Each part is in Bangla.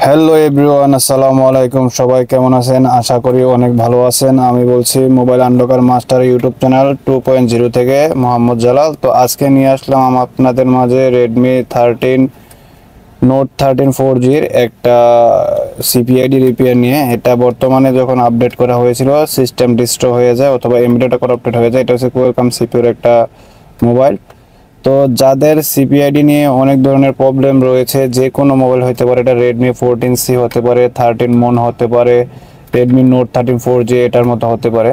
হ্যালো এভরিওয়ান, আসসালামু আলাইকুম। সবাই কেমন আছেন? আশা করি অনেক ভালো আছেন। আমি বলছি mobile unlocker master YouTube channel 2.0 থেকে মোহাম্মদ জালাল। তো আজকে নিয়ে আসলাম আপনাদের মাঝে রেডমি 13 নোট 13 4Gর একটা সিপিআইডি রিপেয়ার নিয়ে। এটা বর্তমানে যখন আপডেট করা হয়েছিল সিস্টেম ডিস্ট্রয় হয়ে যায় অথবা এমবিটা করাপ্টেড হয়ে যায়। এটা হচ্ছে কোয়ালকম সিপিইউর একটা মোবাইল। তো যাদের সিপিআইডি নিয়ে অনেক ধরনের প্রবলেম রয়েছে, যে কোনো মোবাইল হতে পারে, এটা রেডমি 14C হতে পারে, 13 মন হতে পারে, রেডমি নোট 13 4G এটার মতো হতে পারে।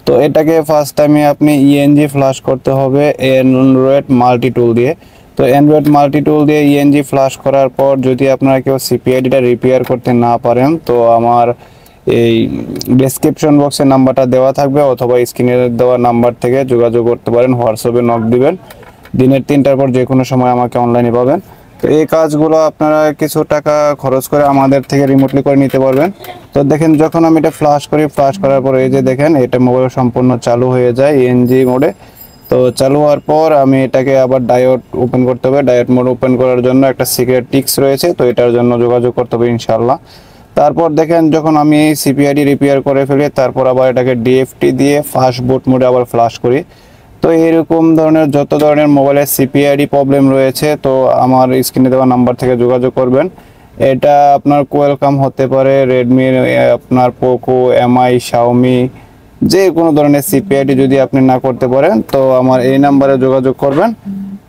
তো এটাকে ফার্স্ট টাইমে আপনি ইএনজি ফ্লাশ করতে হবে অ্যান্ড্রয়েড মাল্টি টুল দিয়ে। তো অ্যান্ড্রয়েড মাল্টি টুল দিয়ে ইএনজি ফ্লাশ করার পর যদি আপনারা কেউ সিপিআইডিটা রিপেয়ার করতে না পারেন, তো আমার এই ডেসক্রিপশন বক্সে নাম্বারটা দেওয়া থাকবে অথবা স্ক্রিনে দেওয়া নাম্বার থেকে যোগাযোগ করতে পারেন, হোয়াটসঅ্যাপে নক দিবেন। দিনের 3টার পর যে কোনো সময় আমাকে অনলাইনে পাবেন। তো এই কাজগুলো আপনারা কিছু টাকা খরচ করে আমাদের থেকে রিমোটলি করে নিতে পারবেন। তো দেখেন, যখন আমি এটা ফ্লাশ করি, ফ্লাশ করার পর এই যে দেখেন এটা মোবাইল সম্পূর্ণ চালু হয়ে যায় ইএনজি মোডে। তো চালু হওয়ার পর আমি এটাকে আবার ডায়োড ওপেন করতে হবে। ডায়োড মোড ওপেন করার জন্য একটা সিক্রেট টিক্স রয়েছে, তো এটার জন্য যোগাযোগ করতে হবে ইনশাল্লাহ। তারপর দেখেন, যখন আমি সিপিআইডি রিপেয়ার করে ফেলি, তারপর আবার এটাকে ডিএফটি দিয়ে ফাস্ট বুট মোডে আবার ফ্লাশ করি। তো এরকম ধরনের যত ধরনের মোবাইলের সিপিআইডি প্রবলেম রয়েছে, তো আমার স্ক্রিনে দেওয়া নাম্বার থেকে যোগাযোগ করবেন। এটা আপনার কোয়েলকাম হতে পারে, রেডমির, আপনার পোকো, এমআই, শাওমি, যে কোনো ধরনের সিপিআইডি যদি আপনি না করতে পারেন, তো আমার এই নাম্বারে যোগাযোগ করবেন।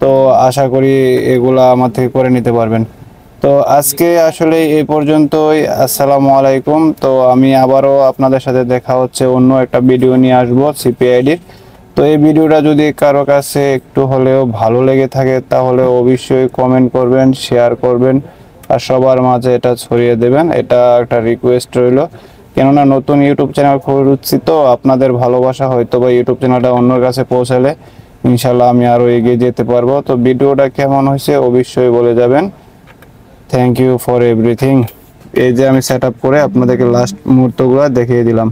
তো আশা করি এগুলা আমার থেকে করে নিতে পারবেন। তো আজকে আসলে এই পর্যন্তই। আসসালামু আলাইকুম। তো আমি আবারও আপনাদের সাথে দেখা হচ্ছে, অন্য একটা ভিডিও নিয়ে আসবো সিপিআইডির। তো এই ভিডিওটা যদি কারো কাছে একটু হলেও ভালো লেগে থাকে, তাহলে অবশ্যই কমেন্ট করবেন, শেয়ার করবেন আর সবার মাঝে এটা ছড়িয়ে দেবেন। এটা একটা রিকোয়েস্ট রইল, কেননা নতুন ইউটিউব চ্যানেল খুঁজছি, তো আপনাদের ভালোবাসা হয়তো বা ইউটিউব চ্যানেলটা অন্যর কাছে পৌঁছালে ইনশাল্লাহ আমি আরও এগিয়ে যেতে পারবো। তো ভিডিওটা কেমন হয়েছে অবশ্যই বলে যাবেন। Thank you for everything. এই যে আমি সেট আপ করে আপনাদেরকে লাস্ট মুহূর্তগুলো দেখিয়ে দিলাম।